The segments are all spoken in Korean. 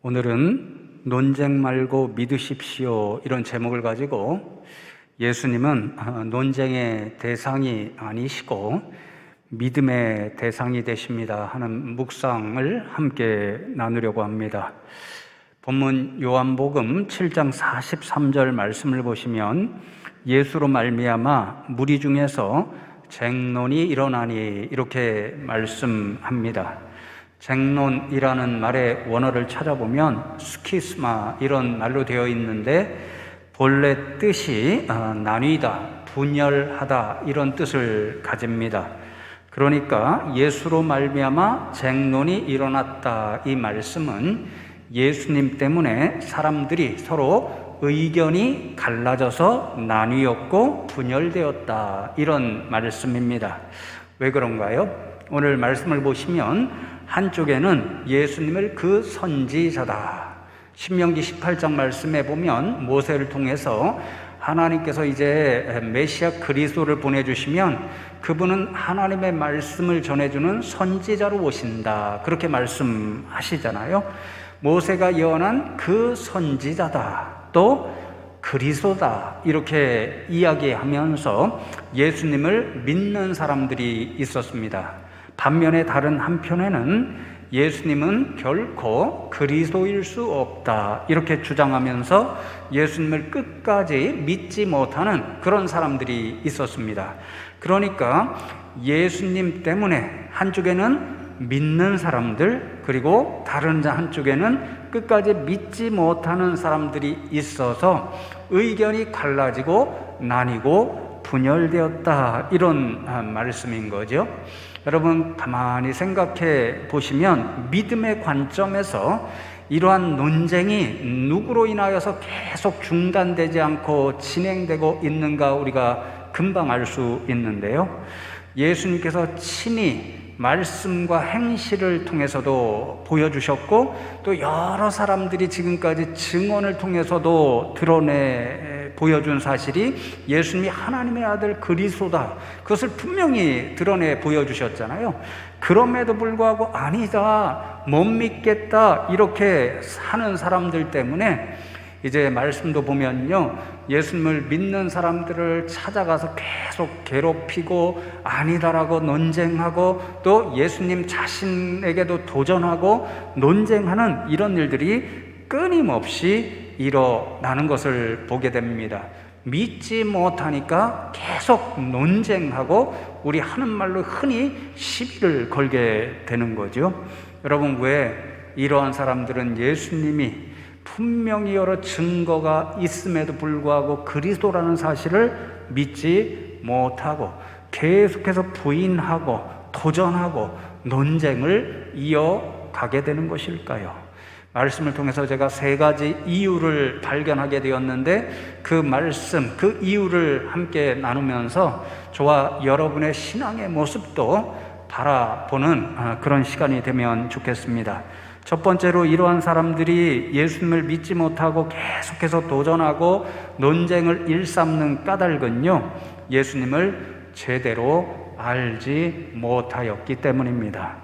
오늘은 논쟁 말고 믿으십시오 이런 제목을 가지고 예수님은 논쟁의 대상이 아니시고 믿음의 대상이 되십니다 하는 묵상을 함께 나누려고 합니다. 본문 요한복음 7장 43절 말씀을 보시면 예수로 말미암아 무리 중에서 쟁론이 일어나니 이렇게 말씀합니다. 쟁론이라는 말의 원어를 찾아보면 스키스마 이런 말로 되어 있는데 본래 뜻이 나뉘다, 분열하다 이런 뜻을 가집니다. 그러니까 예수로 말미암아 쟁론이 일어났다 이 말씀은 예수님 때문에 사람들이 서로 의견이 갈라져서 나뉘었고 분열되었다 이런 말씀입니다. 왜 그런가요? 오늘 말씀을 보시면 한쪽에는 예수님을 그 선지자다. 신명기 18장 말씀에 보면 모세를 통해서 하나님께서 이제 메시아 그리스도를 보내주시면 그분은 하나님의 말씀을 전해주는 선지자로 오신다. 그렇게 말씀하시잖아요. 모세가 예언한 그 선지자다. 또 그리스도다. 이렇게 이야기하면서 예수님을 믿는 사람들이 있었습니다. 반면에 다른 한편에는 예수님은 결코 그리스도일 수 없다 이렇게 주장하면서 예수님을 끝까지 믿지 못하는 그런 사람들이 있었습니다. 그러니까 예수님 때문에 한쪽에는 믿는 사람들, 그리고 다른 한쪽에는 끝까지 믿지 못하는 사람들이 있어서 의견이 갈라지고 나뉘고 분열되었다 이런 말씀인 거죠. 여러분 가만히 생각해 보시면 믿음의 관점에서 이러한 논쟁이 누구로 인하여서 계속 중단되지 않고 진행되고 있는가 우리가 금방 알 수 있는데요. 예수님께서 친히 말씀과 행실을 통해서도 보여주셨고 또 여러 사람들이 지금까지 증언을 통해서도 보여준 사실이 예수님이 하나님의 아들 그리스도다. 그것을 분명히 드러내 보여주셨잖아요. 그럼에도 불구하고 아니다, 못 믿겠다 이렇게 하는 사람들 때문에 이제 말씀도 보면요, 예수님을 믿는 사람들을 찾아가서 계속 괴롭히고 아니다라고 논쟁하고 또 예수님 자신에게도 도전하고 논쟁하는 이런 일들이 끊임없이 일어나는 것을 보게 됩니다. 믿지 못하니까 계속 논쟁하고 우리 하는 말로 흔히 시비를 걸게 되는 거죠. 여러분, 왜 이러한 사람들은 예수님이 분명히 여러 증거가 있음에도 불구하고 그리스도라는 사실을 믿지 못하고 계속해서 부인하고 도전하고 논쟁을 이어가게 되는 것일까요? 말씀을 통해서 제가 세 가지 이유를 발견하게 되었는데 그 말씀, 그 이유를 함께 나누면서 저와 여러분의 신앙의 모습도 바라보는 그런 시간이 되면 좋겠습니다. 첫 번째로 이러한 사람들이 예수님을 믿지 못하고 계속해서 도전하고 논쟁을 일삼는 까닭은요, 예수님을 제대로 알지 못하였기 때문입니다.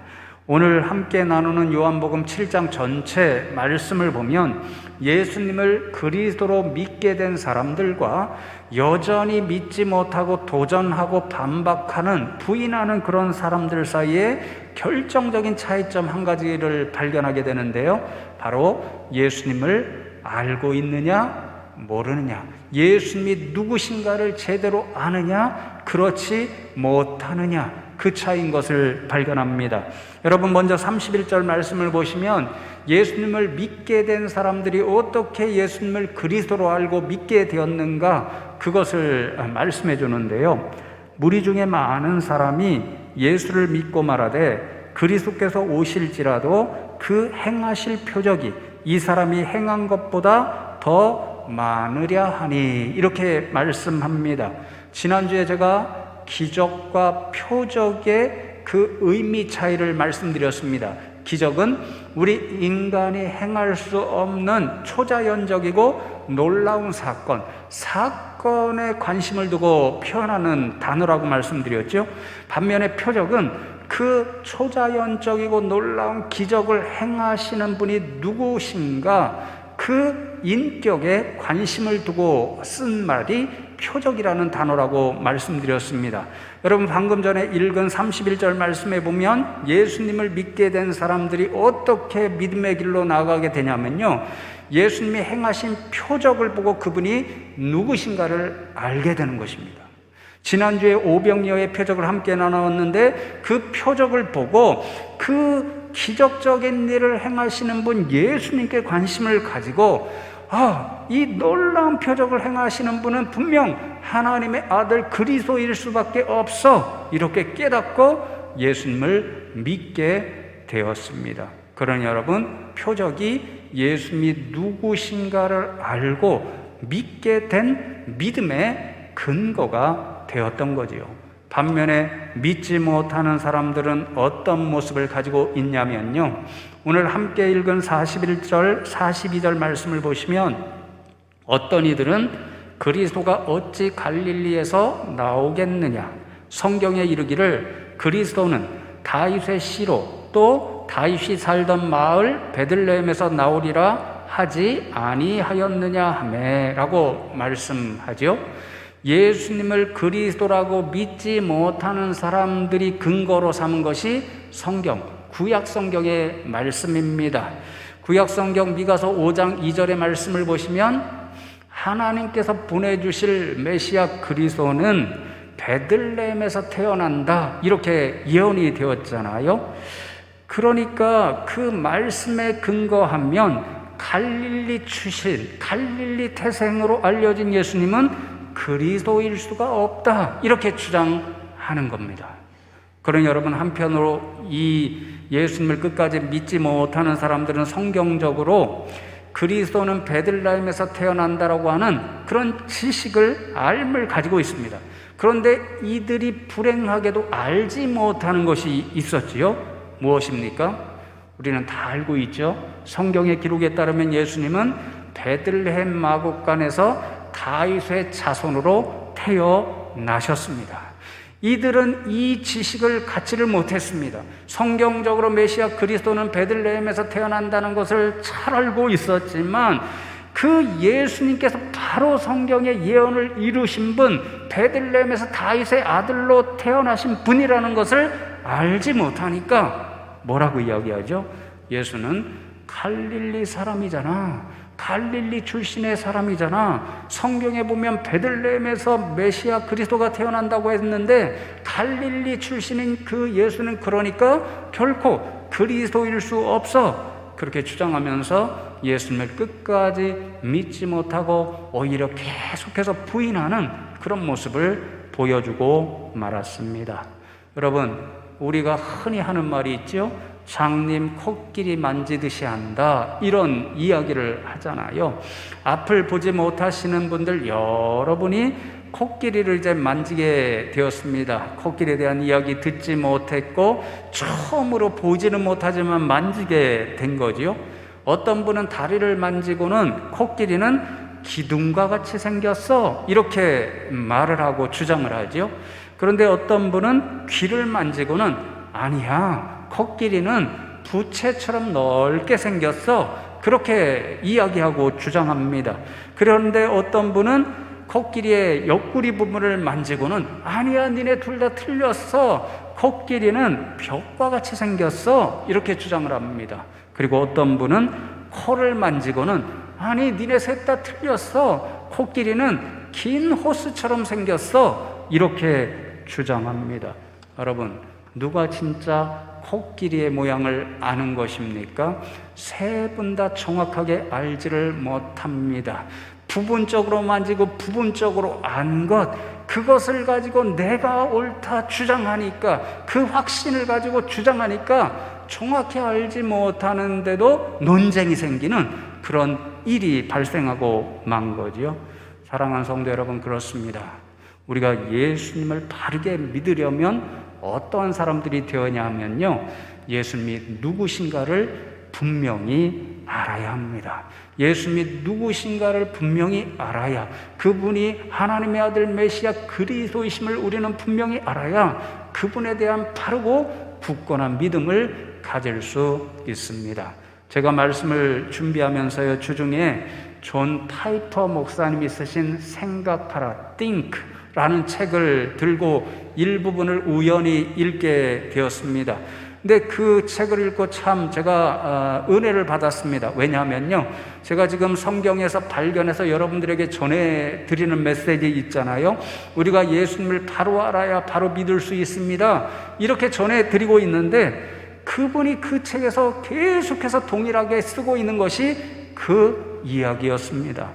오늘 함께 나누는 요한복음 7장 전체 말씀을 보면 예수님을 그리스도로 믿게 된 사람들과 여전히 믿지 못하고 도전하고 반박하는, 부인하는 그런 사람들 사이에 결정적인 차이점 한 가지를 발견하게 되는데요. 바로 예수님을 알고 있느냐 모르느냐, 예수님이 누구신가를 제대로 아느냐 그렇지 못하느냐, 그 차이인 것을 발견합니다. 여러분, 먼저 31절 말씀을 보시면 예수님을 믿게 된 사람들이 어떻게 예수님을 그리스도로 알고 믿게 되었는가 그것을 말씀해 주는데요. 무리 중에 많은 사람이 예수를 믿고 말하되 그리스도께서 오실지라도 그 행하실 표적이 이 사람이 행한 것보다 더 많으랴 하니 이렇게 말씀합니다. 지난주에 제가 기적과 표적의 그 의미 차이를 말씀드렸습니다. 기적은 우리 인간이 행할 수 없는 초자연적이고 놀라운 사건에 관심을 두고 표현하는 단어라고 말씀드렸죠. 반면에 표적은 그 초자연적이고 놀라운 기적을 행하시는 분이 누구신가, 그 인격에 관심을 두고 쓴 말이 표적이라는 단어라고 말씀드렸습니다. 여러분, 방금 전에 읽은 31절 말씀에 보면 예수님을 믿게 된 사람들이 어떻게 믿음의 길로 나아가게 되냐면요, 예수님이 행하신 표적을 보고 그분이 누구신가를 알게 되는 것입니다. 지난주에 오병이어의 표적을 함께 나눴는데, 그 표적을 보고 그 기적적인 일을 행하시는 분 예수님께 관심을 가지고, 이 놀라운 표적을 행하시는 분은 분명 하나님의 아들 그리스도일 수밖에 없어, 이렇게 깨닫고 예수님을 믿게 되었습니다. 그러니 여러분, 표적이 예수님이 누구신가를 알고 믿게 된 믿음의 근거가 되었던 거지요. 반면에 믿지 못하는 사람들은 어떤 모습을 가지고 있냐면요, 오늘 함께 읽은 41절, 42절 말씀을 보시면 어떤 이들은 그리스도가 어찌 갈릴리에서 나오겠느냐, 성경에 이르기를 그리스도는 다윗의 씨로 또 다윗이 살던 마을 베들레헴에서 나오리라 하지 아니하였느냐 하매 라고 말씀하죠. 예수님을 그리스도라고 믿지 못하는 사람들이 근거로 삼은 것이 성경, 구약 성경의 말씀입니다. 구약 성경 미가서 5장 2절의 말씀을 보시면 하나님께서 보내주실 메시아 그리스도는 베들레헴에서 태어난다, 이렇게 예언이 되었잖아요. 그러니까 그 말씀에 근거하면 갈릴리 출신, 갈릴리 태생으로 알려진 예수님은 그리스도일 수가 없다, 이렇게 주장하는 겁니다. 그러니 여러분, 한편으로 이 예수님을 끝까지 믿지 못하는 사람들은 성경적으로 그리스도는 베들레헴에서 태어난다라고 하는 그런 지식을, 알을 가지고 있습니다. 그런데 이들이 불행하게도 알지 못하는 것이 있었지요. 무엇입니까? 우리는 다 알고 있죠. 성경의 기록에 따르면 예수님은 베들레헴 마곡간에서 다윗의 자손으로 태어나셨습니다. 이들은 이 지식을 갖지를 못했습니다. 성경적으로 메시아 그리스도는 베들레헴에서 태어난다는 것을 잘 알고 있었지만, 그 예수님께서 바로 성경의 예언을 이루신 분, 베들레헴에서 다윗의 아들로 태어나신 분이라는 것을 알지 못하니까 뭐라고 이야기하죠? 예수는 갈릴리 사람이잖아, 갈릴리 출신의 사람이잖아, 성경에 보면 베들레헴에서 메시아 그리스도가 태어난다고 했는데 갈릴리 출신인 그 예수는 그러니까 결코 그리스도일 수 없어, 그렇게 주장하면서 예수님을 끝까지 믿지 못하고 오히려 계속해서 부인하는 그런 모습을 보여주고 말았습니다. 여러분, 우리가 흔히 하는 말이 있죠. 장님 코끼리 만지듯이 한다, 이런 이야기를 하잖아요. 앞을 보지 못하시는 분들 여러분이 코끼리를 이제 만지게 되었습니다. 코끼리에 대한 이야기 듣지 못했고 처음으로 보지는 못하지만 만지게 된 거지요. 어떤 분은 다리를 만지고는 코끼리는 기둥과 같이 생겼어, 이렇게 말을 하고 주장을 하죠. 그런데 어떤 분은 귀를 만지고는 아니야, 코끼리는 부채처럼 넓게 생겼어, 그렇게 이야기하고 주장합니다. 그런데 어떤 분은 코끼리의 옆구리 부분을 만지고는 아니야, 니네 둘 다 틀렸어, 코끼리는 벽과 같이 생겼어, 이렇게 주장을 합니다. 그리고 어떤 분은 코를 만지고는 아니, 니네 셋 다 틀렸어, 코끼리는 긴 호스처럼 생겼어, 이렇게 주장합니다. 여러분, 누가 진짜 코끼리의 모양을 아는 것입니까? 세 분 다 정확하게 알지를 못합니다. 부분적으로 만지고 부분적으로 안 것, 그것을 가지고 내가 옳다 주장하니까, 그 확신을 가지고 주장하니까 정확히 알지 못하는데도 논쟁이 생기는 그런 일이 발생하고 만 거죠. 사랑하는 성도 여러분, 그렇습니다. 우리가 예수님을 바르게 믿으려면 어떠한 사람들이 되어야 하면요, 예수님이 누구신가를 분명히 알아야 합니다. 예수님이 누구신가를 분명히 알아야, 그분이 하나님의 아들 메시아 그리스도이심을 우리는 분명히 알아야 그분에 대한 바르고 굳건한 믿음을 가질 수 있습니다. 제가 말씀을 준비하면서요, 주중에 존 타이퍼 목사님이 쓰신 생각하라, think라는 책을 들고 일부분을 우연히 읽게 되었습니다. 근데 그 책을 읽고 참 제가 은혜를 받았습니다. 왜냐하면요, 제가 지금 성경에서 발견해서 여러분들에게 전해드리는 메시지 있잖아요. 우리가 예수님을 바로 알아야 바로 믿을 수 있습니다, 이렇게 전해드리고 있는데, 그분이 그 책에서 계속해서 동일하게 쓰고 있는 것이 그 이야기였습니다.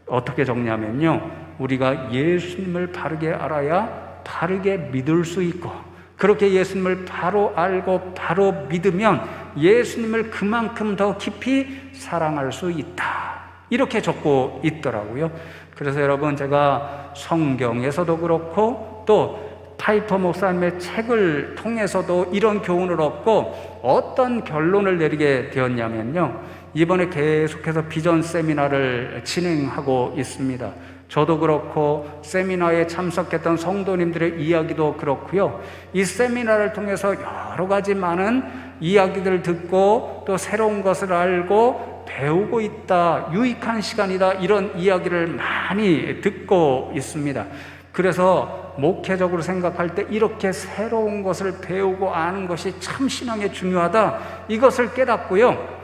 어떻게 적냐면요, 우리가 예수님을 바르게 알아야 바르게 믿을 수 있고, 그렇게 예수님을 바로 알고 바로 믿으면 예수님을 그만큼 더 깊이 사랑할 수 있다, 이렇게 적고 있더라고요. 그래서 여러분, 제가 성경에서도 그렇고 또 타이퍼 목사님의 책을 통해서도 이런 교훈을 얻고 어떤 결론을 내리게 되었냐면요, 이번에 계속해서 비전 세미나를 진행하고 있습니다. 저도 그렇고 세미나에 참석했던 성도님들의 이야기도 그렇고요, 이 세미나를 통해서 여러 가지 많은 이야기들을 듣고 또 새로운 것을 알고 배우고 있다, 유익한 시간이다, 이런 이야기를 많이 듣고 있습니다. 그래서 목회적으로 생각할 때 이렇게 새로운 것을 배우고 아는 것이 참 신앙에 중요하다, 이것을 깨닫고요,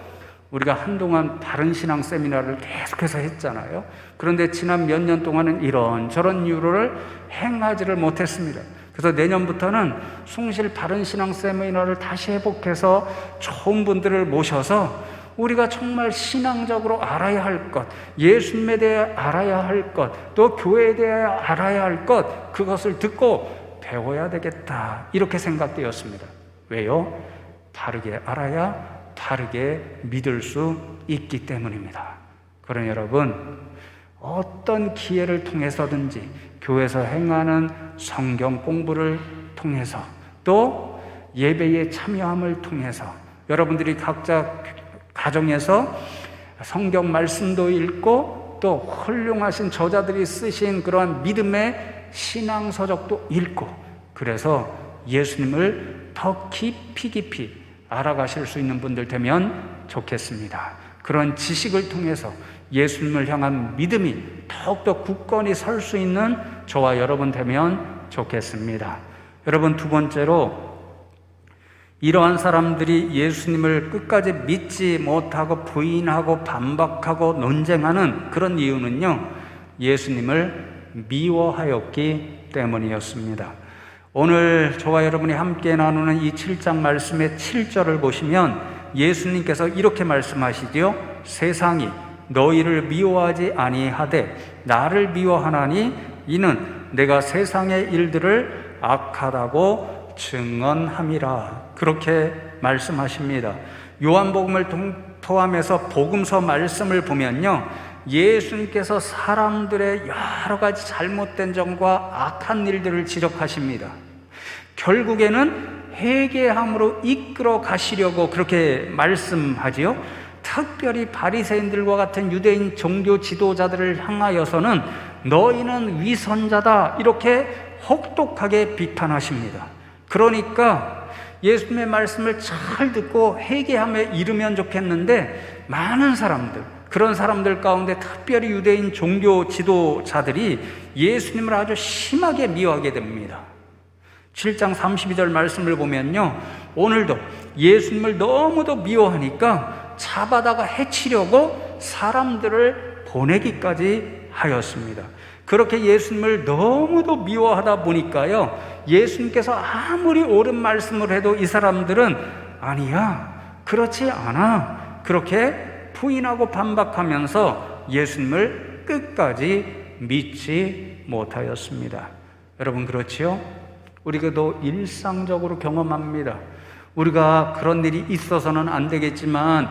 우리가 한동안 바른 신앙 세미나를 계속해서 했잖아요. 그런데 지난 몇 년 동안은 이런저런 이유를 행하지를 못했습니다. 그래서 내년부터는 숭실 바른 신앙 세미나를 다시 회복해서 좋은 분들을 모셔서 우리가 정말 신앙적으로 알아야 할 것, 예수님에 대해 알아야 할 것, 또 교회에 대해 알아야 할 것, 그것을 듣고 배워야 되겠다, 이렇게 생각되었습니다. 왜요? 바르게 알아야 바르게 믿을 수 있기 때문입니다. 그러니 여러분, 어떤 기회를 통해서든지 교회에서 행하는 성경 공부를 통해서 또 예배에 참여함을 통해서 여러분들이 각자 가정에서 성경 말씀도 읽고 또 훌륭하신 저자들이 쓰신 그러한 믿음의 신앙서적도 읽고, 그래서 예수님을 더 깊이 알아가실 수 있는 분들 되면 좋겠습니다. 그런 지식을 통해서 예수님을 향한 믿음이 더욱더 굳건히 설 수 있는 저와 여러분 되면 좋겠습니다. 여러분, 두 번째로, 이러한 사람들이 예수님을 끝까지 믿지 못하고 부인하고 반박하고 논쟁하는 그런 이유는요, 예수님을 미워하였기 때문이었습니다. 오늘 저와 여러분이 함께 나누는 이 7장 말씀의 7절을 보시면 예수님께서 이렇게 말씀하시지요. 세상이 너희를 미워하지 아니하되 나를 미워하나니 이는 내가 세상의 일들을 악하다고 증언함이라, 그렇게 말씀하십니다. 요한복음을 포함해서 복음서 말씀을 보면요, 예수님께서 사람들의 여러 가지 잘못된 점과 악한 일들을 지적하십니다. 결국에는 회개함으로 이끌어 가시려고 그렇게 말씀하지요. 특별히 바리새인들과 같은 유대인 종교 지도자들을 향하여서는 너희는 위선자다, 이렇게 혹독하게 비판하십니다. 그러니까 예수님의 말씀을 잘 듣고 회개함에 이르면 좋겠는데, 많은 사람들, 그런 사람들 가운데 특별히 유대인 종교 지도자들이 예수님을 아주 심하게 미워하게 됩니다. 7장 32절 말씀을 보면요, 오늘도 예수님을 너무도 미워하니까 잡아다가 해치려고 사람들을 보내기까지 하였습니다. 그렇게 예수님을 너무도 미워하다 보니까요, 예수님께서 아무리 옳은 말씀을 해도 이 사람들은 아니야, 그렇지 않아, 그렇게 부인하고 반박하면서 예수님을 끝까지 믿지 못하였습니다. 여러분, 그렇지요? 우리가도 일상적으로 경험합니다. 우리가 그런 일이 있어서는 안 되겠지만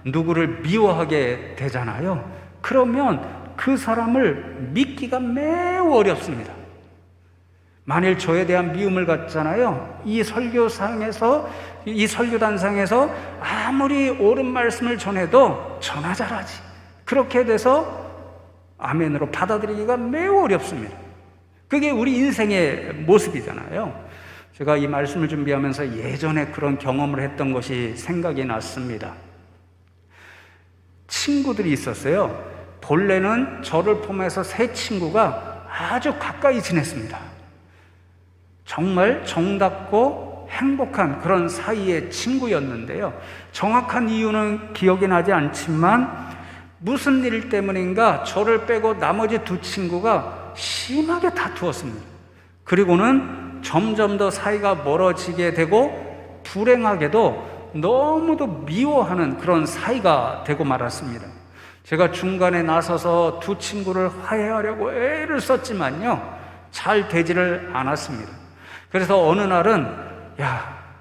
누구를 미워하게 되잖아요. 그러면 그 사람을 믿기가 매우 어렵습니다. 만일 저에 대한 미움을 갖잖아요, 이 설교단상에서 아무리 옳은 말씀을 전해도 전화 잘하지, 그렇게 돼서 아멘으로 받아들이기가 매우 어렵습니다. 그게 우리 인생의 모습이잖아요. 제가 이 말씀을 준비하면서 예전에 그런 경험을 했던 것이 생각이 났습니다. 친구들이 있었어요. 본래는 저를 포함해서 세 친구가 아주 가까이 지냈습니다. 정말 정답고 행복한 그런 사이의 친구였는데요. 정확한 이유는 기억이 나지 않지만 무슨 일 때문인가 저를 빼고 나머지 두 친구가 심하게 다투었습니다. 그리고는 점점 더 사이가 멀어지게 되고 불행하게도 너무도 미워하는 그런 사이가 되고 말았습니다. 제가 중간에 나서서 두 친구를 화해하려고 애를 썼지만요, 잘 되지를 않았습니다. 그래서 어느 날은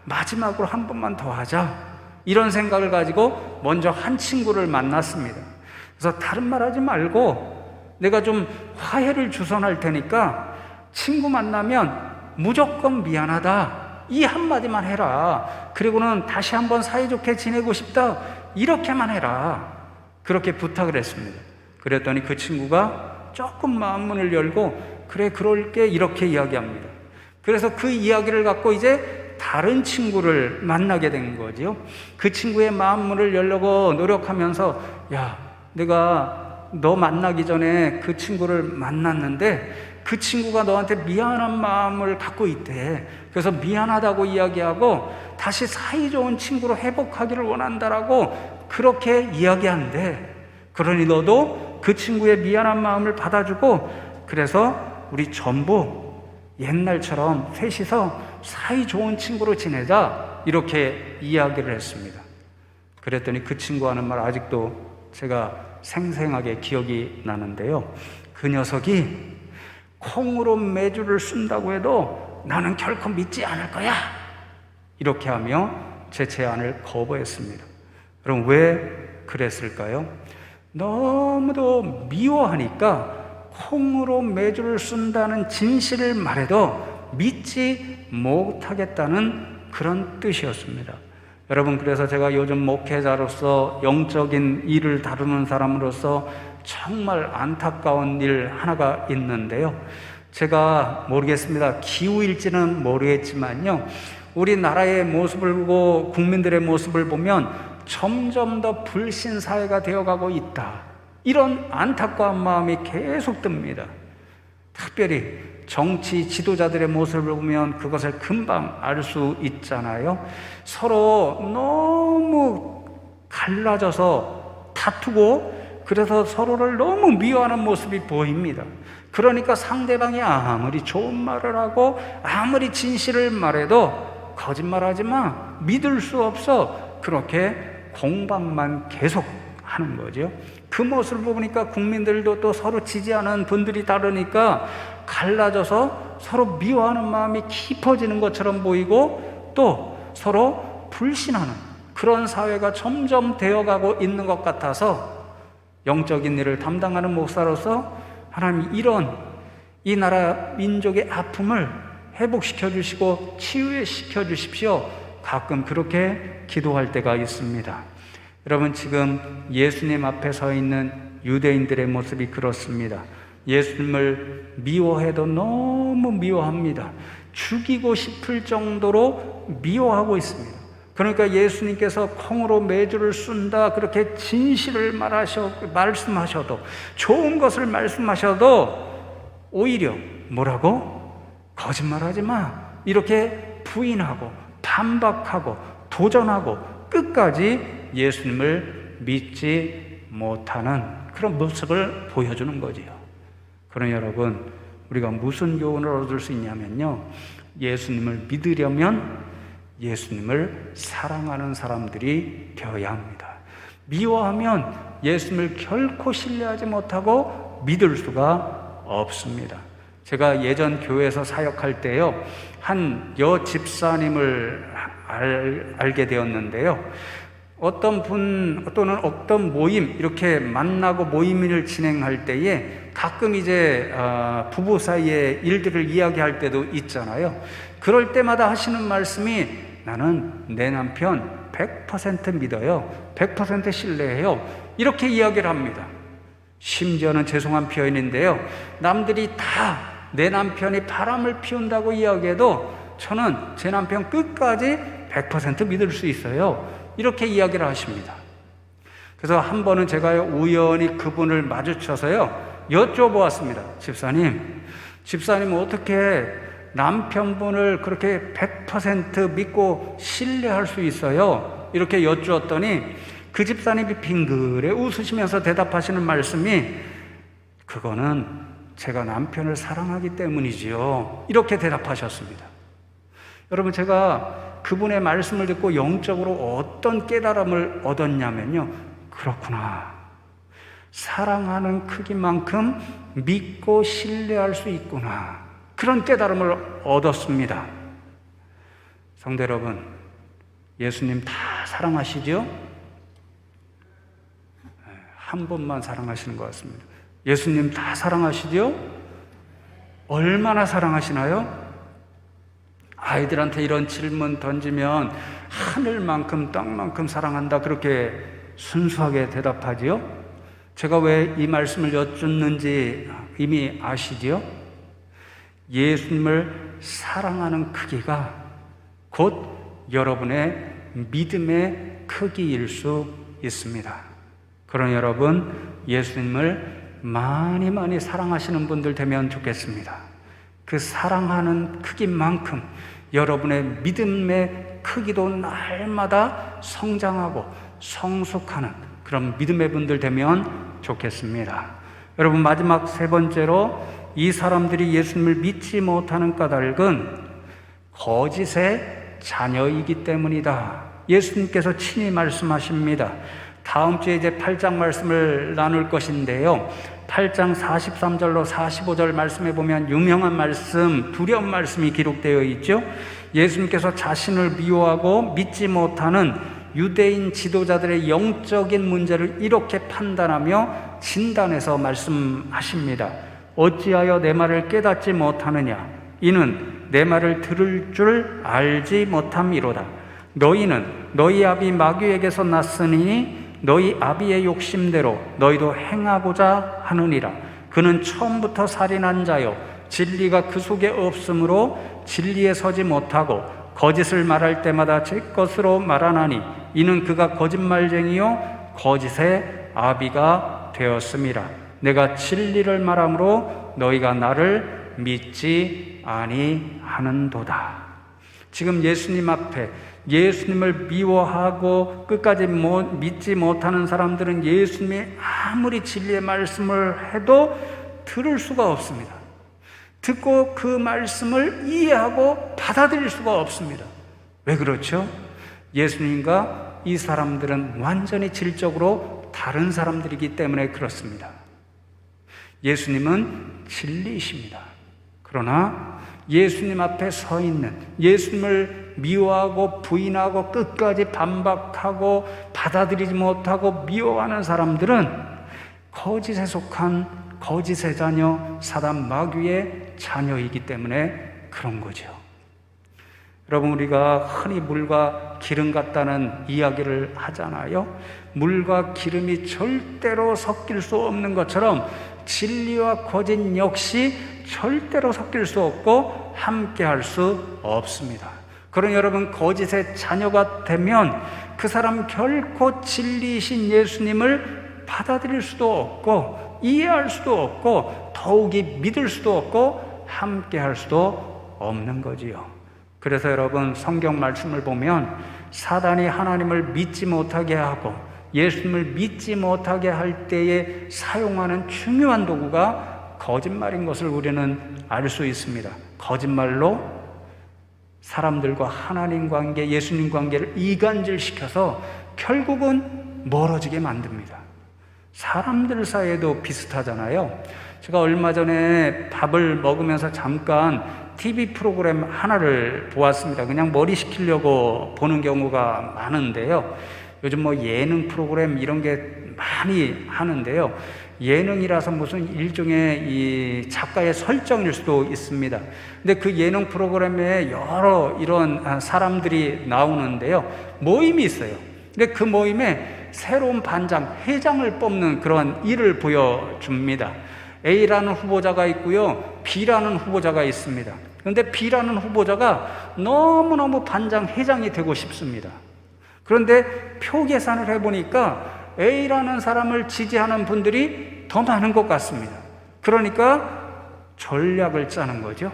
마지막으로 한 번만 더 하자, 이런 생각을 가지고 먼저 한 친구를 만났습니다. 그래서 다른 말 하지 말고 내가 좀 화해를 주선할 테니까 친구 만나면 무조건 미안하다, 이 한마디만 해라. 그리고는 다시 한번 사이좋게 지내고 싶다, 이렇게만 해라. 그렇게 부탁을 했습니다. 그랬더니 그 친구가 조금 마음문을 열고 그래, 그럴게, 이렇게 이야기합니다. 그래서 그 이야기를 갖고 이제 다른 친구를 만나게 된 거죠. 그 친구의 마음문을 열려고 노력하면서 내가 너 만나기 전에 그 친구를 만났는데 그 친구가 너한테 미안한 마음을 갖고 있대. 그래서 미안하다고 이야기하고 다시 사이좋은 친구로 회복하기를 원한다라고 그렇게 이야기한대. 그러니 너도 그 친구의 미안한 마음을 받아주고 그래서 우리 전부 옛날처럼 셋이서 사이좋은 친구로 지내자, 이렇게 이야기를 했습니다. 그랬더니 그 친구 하는 말 아직도 제가 생생하게 기억이 나는데요. 그 녀석이 콩으로 매주를 쓴다고 해도 나는 결코 믿지 않을 거야, 이렇게 하며 제 제안을 거부했습니다. 그럼 왜 그랬을까요? 너무도 미워하니까 콩으로 매주를 쓴다는 진실을 말해도 믿지 못하겠다는 그런 뜻이었습니다. 여러분, 그래서 제가 요즘 목회자로서 영적인 일을 다루는 사람으로서 정말 안타까운 일 하나가 있는데요. 제가 모르겠습니다. 기후일지는 모르겠지만요, 우리나라의 모습을 보고 국민들의 모습을 보면 점점 더 불신사회가 되어가고 있다, 이런 안타까운 마음이 계속 듭니다. 특별히 정치 지도자들의 모습을 보면 그것을 금방 알 수 있잖아요. 서로 너무 갈라져서 다투고 그래서 서로를 너무 미워하는 모습이 보입니다. 그러니까 상대방이 아무리 좋은 말을 하고 아무리 진실을 말해도 거짓말하지 마, 믿을 수 없어, 그렇게 공방만 계속 하는 거죠. 그 모습을 보니까 국민들도 또 서로 지지하는 분들이 다르니까 갈라져서 서로 미워하는 마음이 깊어지는 것처럼 보이고 또 서로 불신하는 그런 사회가 점점 되어가고 있는 것 같아서 영적인 일을 담당하는 목사로서 하나님, 이런 이 나라 민족의 아픔을 회복시켜 주시고 치유시켜 주십시오. 가끔 그렇게 기도할 때가 있습니다. 여러분, 지금 예수님 앞에 서 있는 유대인들의 모습이 그렇습니다. 예수님을 미워해도 너무 미워합니다. 죽이고 싶을 정도로 미워하고 있습니다. 그러니까 예수님께서 콩으로 매주를 쓴다, 그렇게 진실을 말씀하셔도, 좋은 것을 말씀하셔도 오히려 뭐라고? 거짓말하지 마, 이렇게 부인하고 반박하고 도전하고 끝까지 예수님을 믿지 못하는 그런 모습을 보여주는 거지요. 그러나 여러분, 우리가 무슨 교훈을 얻을 수 있냐면요, 예수님을 믿으려면 예수님을 사랑하는 사람들이 되어야 합니다. 미워하면 예수님을 결코 신뢰하지 못하고 믿을 수가 없습니다. 제가 예전 교회에서 사역할 때요, 한 여집사님을 알게 되었는데요. 어떤 분 또는 어떤 모임, 이렇게 만나고 모임을 진행할 때에 가끔 이제 부부 사이의 일들을 이야기할 때도 있잖아요. 그럴 때마다 하시는 말씀이, 나는 내 남편 100% 믿어요, 100% 신뢰해요, 이렇게 이야기를 합니다. 심지어는 죄송한 표현인데요, 남들이 다 내 남편이 바람을 피운다고 이야기해도 저는 제 남편 끝까지 100% 믿을 수 있어요. 이렇게 이야기를 하십니다. 그래서 한 번은 제가 우연히 그분을 마주쳐서요, 여쭤보았습니다. 집사님 어떻게 남편분을 그렇게 100% 믿고 신뢰할 수 있어요? 이렇게 여쭈었더니 그 집사님이 빙그레 웃으시면서 대답하시는 말씀이, 그거는 제가 남편을 사랑하기 때문이지요. 이렇게 대답하셨습니다. 여러분, 제가 그분의 말씀을 듣고 영적으로 어떤 깨달음을 얻었냐면요, 그렇구나, 사랑하는 크기만큼 믿고 신뢰할 수 있구나, 그런 깨달음을 얻었습니다. 성도 여러분, 예수님 다 사랑하시죠? 한 분만 사랑하시는 것 같습니다. 예수님 다 사랑하시죠? 얼마나 사랑하시나요? 아이들한테 이런 질문 던지면 하늘만큼 땅만큼 사랑한다, 그렇게 순수하게 대답하지요? 제가 왜 이 말씀을 여쭙는지 이미 아시지요? 예수님을 사랑하는 크기가 곧 여러분의 믿음의 크기일 수 있습니다. 그러니 여러분, 예수님을 많이 사랑하시는 분들 되면 좋겠습니다. 그 사랑하는 크기만큼 여러분의 믿음의 크기도 날마다 성장하고 성숙하는 그런 믿음의 분들 되면 좋겠습니다. 여러분, 마지막 세 번째로 이 사람들이 예수님을 믿지 못하는 까닭은 거짓의 자녀이기 때문이다. 예수님께서 친히 말씀하십니다. 다음 주에 이제 8장 말씀을 나눌 것인데요, 8장 43절로 45절 말씀에 보면 유명한 말씀, 두려운 말씀이 기록되어 있죠. 예수님께서 자신을 미워하고 믿지 못하는 유대인 지도자들의 영적인 문제를 이렇게 판단하며 진단해서 말씀하십니다. 어찌하여 내 말을 깨닫지 못하느냐? 이는 내 말을 들을 줄 알지 못함이로다. 너희는 너희 아비 마귀에게서 났으니 너희 아비의 욕심대로 너희도 행하고자 하느니라. 그는 처음부터 살인한 자요, 진리가 그 속에 없으므로 진리에 서지 못하고 거짓을 말할 때마다 제 것으로 말하나니 이는 그가 거짓말쟁이요 거짓의 아비가 되었음이라. 내가 진리를 말함으로 너희가 나를 믿지 아니하는도다. 지금 예수님 앞에 예수님을 미워하고 끝까지 믿지 못하는 사람들은 예수님이 아무리 진리의 말씀을 해도 들을 수가 없습니다. 듣고 그 말씀을 이해하고 받아들일 수가 없습니다. 왜 그렇죠? 예수님과 이 사람들은 완전히 질적으로 다른 사람들이기 때문에 그렇습니다. 예수님은 진리이십니다. 그러나 예수님 앞에 서 있는, 예수님을 미워하고 부인하고 끝까지 반박하고 받아들이지 못하고 미워하는 사람들은 거짓에 속한 거짓의 자녀, 사단 마귀의 자녀이기 때문에 그런 거죠. 여러분, 우리가 흔히 물과 기름 같다는 이야기를 하잖아요. 물과 기름이 절대로 섞일 수 없는 것처럼 진리와 거짓 역시 절대로 섞일 수 없고 함께 할 수 없습니다. 그러니 여러분, 거짓의 자녀가 되면 그 사람 결코 진리이신 예수님을 받아들일 수도 없고 이해할 수도 없고 더욱이 믿을 수도 없고 함께 할 수도 없는 거지요. 그래서 여러분, 성경 말씀을 보면 사단이 하나님을 믿지 못하게 하고 예수님을 믿지 못하게 할 때에 사용하는 중요한 도구가 거짓말인 것을 우리는 알 수 있습니다. 거짓말로 사람들과 하나님 관계, 예수님 관계를 이간질시켜서 결국은 멀어지게 만듭니다. 사람들 사이에도 비슷하잖아요. 제가 얼마 전에 밥을 먹으면서 잠깐 TV 프로그램 하나를 보았습니다. 그냥 머리 식히려고 보는 경우가 많은데요. 요즘 뭐 예능 프로그램 이런 게 많이 하는데요. 예능이라서 무슨 일종의 이 작가의 설정일 수도 있습니다. 근데 그 예능 프로그램에 여러 이런 사람들이 나오는데요. 모임이 있어요. 근데 그 모임에 새로운 반장, 회장을 뽑는 그런 일을 보여줍니다. A라는 후보자가 있고요, B라는 후보자가 있습니다. 그런데 B라는 후보자가 너무너무 반장회장이 되고 싶습니다. 그런데 표 계산을 해보니까 A라는 사람을 지지하는 분들이 더 많은 것 같습니다. 그러니까 전략을 짜는 거죠.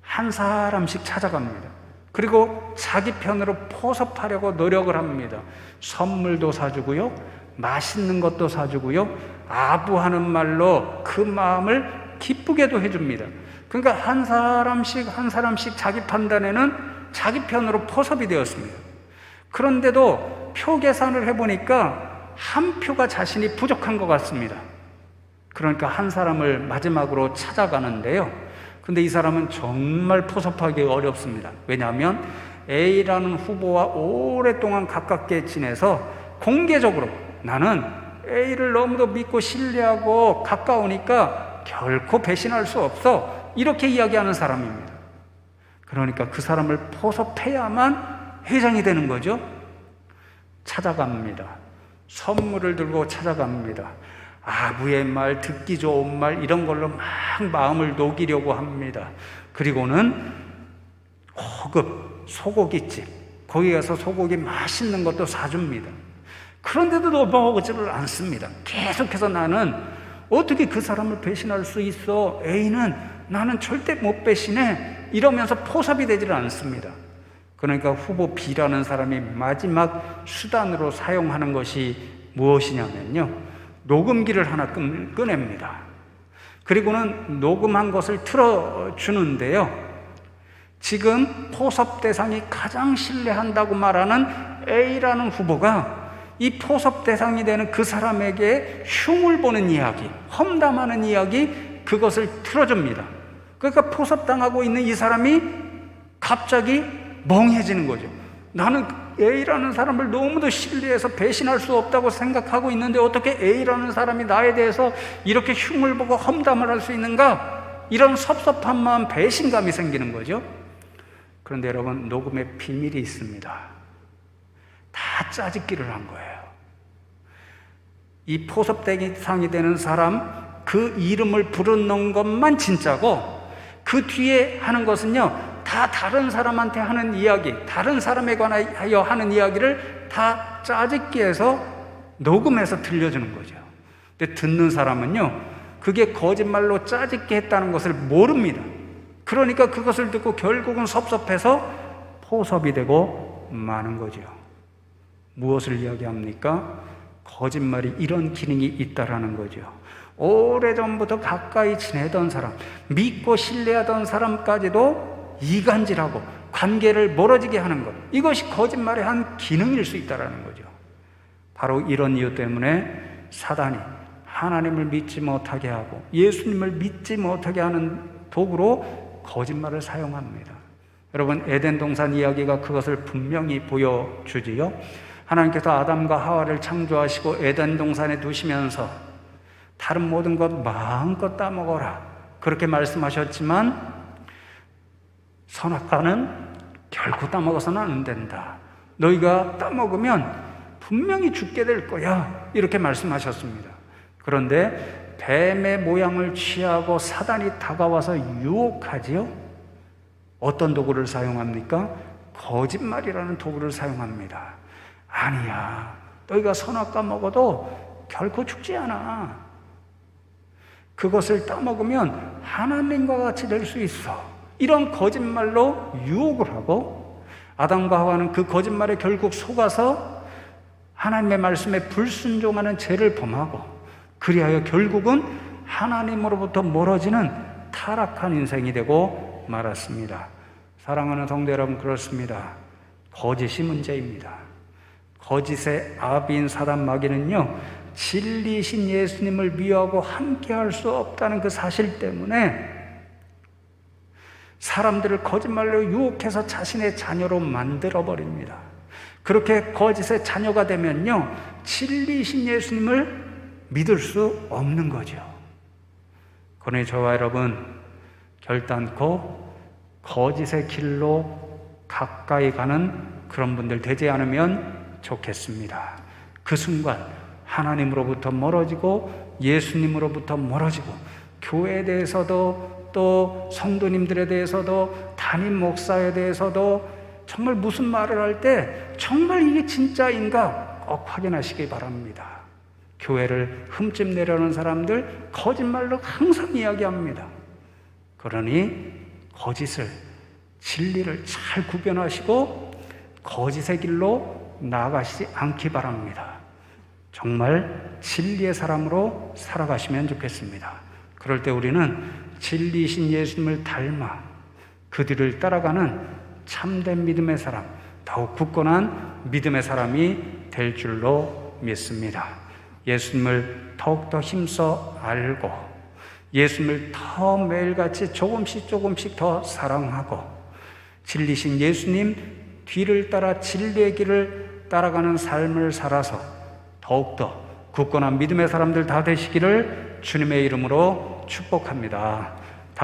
한 사람씩 찾아갑니다. 그리고 자기 편으로 포섭하려고 노력을 합니다. 선물도 사주고요, 맛있는 것도 사주고요, 아부하는 말로 그 마음을 기쁘게도 해줍니다. 그러니까 한 사람씩 자기 판단에는 자기 편으로 포섭이 되었습니다. 그런데도 표 계산을 해보니까 한 표가 자신이 부족한 것 같습니다. 그러니까 한 사람을 마지막으로 찾아가는데요. 근데 이 사람은 정말 포섭하기 어렵습니다. 왜냐하면 A라는 후보와 오랫동안 가깝게 지내서 공개적으로 나는 A를 너무도 믿고 신뢰하고 가까우니까 결코 배신할 수 없어, 이렇게 이야기하는 사람입니다. 그러니까 그 사람을 포섭해야만 회장이 되는 거죠. 찾아갑니다. 선물을 들고 찾아갑니다. 아부의 말, 듣기 좋은 말, 이런 걸로 막 마음을 녹이려고 합니다. 그리고는 고급 소고기집, 거기 가서 소고기 맛있는 것도 사줍니다. 그런데도 넘어오지를 않습니다. 계속해서 나는 어떻게 그 사람을 배신할 수 있어? A는 나는 절대 못 배신해, 이러면서 포섭이 되지를 않습니다. 그러니까 후보 B라는 사람이 마지막 수단으로 사용하는 것이 무엇이냐면요, 녹음기를 하나 꺼냅니다. 그리고는 녹음한 것을 틀어주는데요, 지금 포섭 대상이 가장 신뢰한다고 말하는 A라는 후보가 이 포섭 대상이 되는 그 사람에게 흉을 보는 이야기, 험담하는 이야기, 그것을 틀어줍니다. 그러니까 포섭당하고 있는 이 사람이 갑자기 멍해지는 거죠. 나는 A라는 사람을 너무도 신뢰해서 배신할 수 없다고 생각하고 있는데 어떻게 A라는 사람이 나에 대해서 이렇게 흉을 보고 험담을 할 수 있는가? 이런 섭섭한 마음, 배신감이 생기는 거죠. 그런데 여러분, 녹음의 비밀이 있습니다. 다 짜집기를 한 거예요. 이 포섭 대상이 되는 사람, 그 이름을 부르는 것만 진짜고 그 뒤에 하는 것은요, 다 다른 사람한테 하는 이야기, 다른 사람에 관하여 하는 이야기를 다 짜집기해서 녹음해서 들려주는 거죠. 근데 듣는 사람은요, 그게 거짓말로 짜집기 했다는 것을 모릅니다. 그러니까 그것을 듣고 결국은 섭섭해서 포섭이 되고 마는 거죠. 무엇을 이야기합니까? 거짓말이 이런 기능이 있다라는 거죠. 오래전부터 가까이 지내던 사람, 믿고 신뢰하던 사람까지도 이간질하고 관계를 멀어지게 하는 것, 이것이 거짓말의 한 기능일 수 있다는 거죠. 바로 이런 이유 때문에 사단이 하나님을 믿지 못하게 하고 예수님을 믿지 못하게 하는 도구로 거짓말을 사용합니다. 여러분, 에덴 동산 이야기가 그것을 분명히 보여주지요. 하나님께서 아담과 하와를 창조하시고 에덴 동산에 두시면서 다른 모든 것 마음껏 따먹어라, 그렇게 말씀하셨지만 선악과는 결코 따먹어서는 안 된다. 너희가 따먹으면 분명히 죽게 될 거야, 이렇게 말씀하셨습니다. 그런데 뱀의 모양을 취하고 사단이 다가와서 유혹하지요. 어떤 도구를 사용합니까? 거짓말이라는 도구를 사용합니다. 아니야, 너희가 선악과 먹어도 결코 죽지 않아. 그것을 따먹으면 하나님과 같이 될 수 있어. 이런 거짓말로 유혹을 하고 아담과 하와는 그 거짓말에 결국 속아서 하나님의 말씀에 불순종하는 죄를 범하고, 그리하여 결국은 하나님으로부터 멀어지는 타락한 인생이 되고 말았습니다. 사랑하는 성도 여러분, 그렇습니다. 거짓이 문제입니다. 거짓의 아비인 사단 마귀는요, 진리이신 예수님을 미워하고 함께할 수 없다는 그 사실 때문에 사람들을 거짓말로 유혹해서 자신의 자녀로 만들어버립니다. 그렇게 거짓의 자녀가 되면요, 진리이신 예수님을 믿을 수 없는 거죠. 그러니 저와 여러분, 결단코 거짓의 길로 가까이 가는 그런 분들 되지 않으면 좋겠습니다. 그 순간 하나님으로부터 멀어지고 예수님으로부터 멀어지고 교회에 대해서도 또 성도님들에 대해서도 담임 목사에 대해서도 정말 무슨 말을 할 때 정말 이게 진짜인가 꼭 확인하시기 바랍니다. 교회를 흠집 내려는 사람들 거짓말로 항상 이야기합니다. 그러니 거짓을, 진리를 잘 구별하시고 거짓의 길로 나아가시지 않기 바랍니다. 정말 진리의 사람으로 살아가시면 좋겠습니다. 그럴 때 우리는 진리이신 예수님을 닮아 그 뒤를 따라가는 참된 믿음의 사람, 더욱 굳건한 믿음의 사람이 될 줄로 믿습니다. 예수님을 더욱더 힘써 알고 예수님을 더 매일같이 조금씩 더 사랑하고 진리신 예수님 뒤를 따라 진리의 길을 따라가는 삶을 살아서 더욱더 굳건한 믿음의 사람들 다 되시기를 주님의 이름으로 축복합니다.